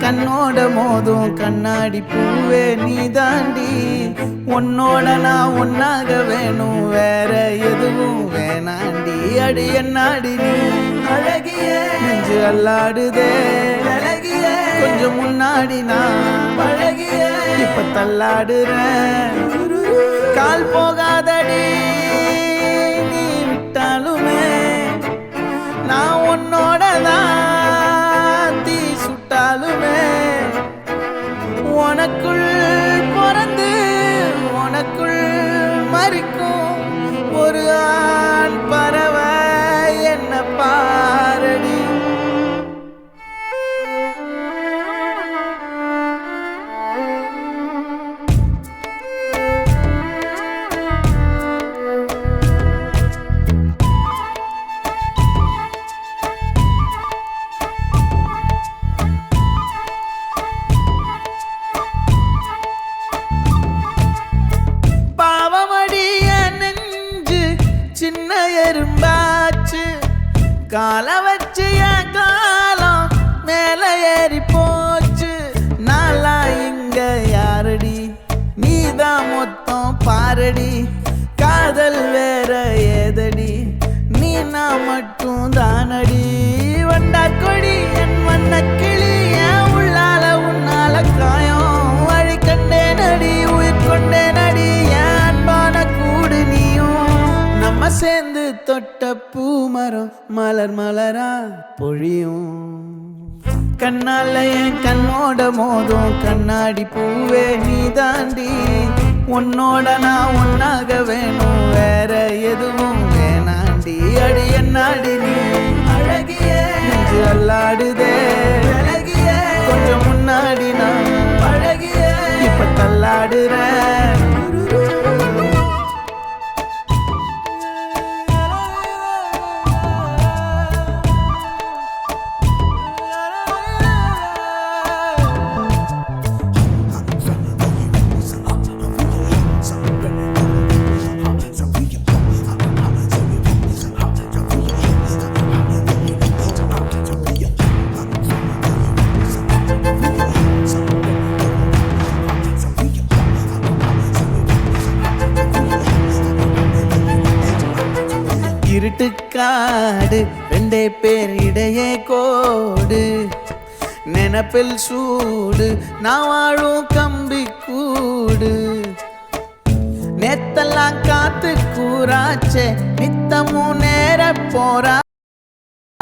கண்ணோட மோதும் கண்ணாடி பூவே நீ தாண்டி. உன்னோட நான் ஒன்னாக வேணும், வேற எதுவும் வேணாண்டி. அடி என்னாடி நீ அழகிய நெஞ்சு அல்லாடுதே அழகிய. கொஞ்சம் முன்னாடி நான் பழகிய இப்ப தள்ளாடுறேன். கால் போகாதடி நீ விட்டாலுமே, நான் உன்னோட தான் தீ சுட்டாலுமே. உனக்குள் பிறந்து உனக்குள் மறிக்கும் ஒரு ஆண் பறவை என்ன பாரடி. சின்ன எறும்பாச்சு கால வச்சு என் காலம் மேல ஏறி போச்சு. நாளா இங்க யாரடி நீதான் மொத்தம் பாரடி. காதல் வேற ஏதடி நீ நான் மட்டும் தானடி. வண்டா கொடி என் வண்ண கிளி என் உள்ளால உன்னால காயம் வழி கண்டே நடி உயிர் கொண்டே நடி. என் அன்பான கூடு நீயும் நம்ம சேர்ந்து தொட்ட பூமரம் மலர் மலரா பொழியும். கண்ணால என் கண்ணோட மோதும் கண்ணாடி பூவே நீ தாண்டி. உன்னோட நான் ஒன்னாக வேணும், வேற எதுவும் வேணாண்டி. அடி என்னாடி நீ அழகிய நெஞ்சு அல்லாடுதே அழகிய. கொஞ்சம் முன்னாடி நான் பழகிய இப்ப தள்ளாடுறேன். இருட்டுக்காடு ரெண்டே பேர் இடையே கோடு. நினப்பில் சூடு நான் வாழும் கம்பி கூடு. நேத்தெல்லாம் காத்து கூறாச்சே நித்தமும் நேர போறா.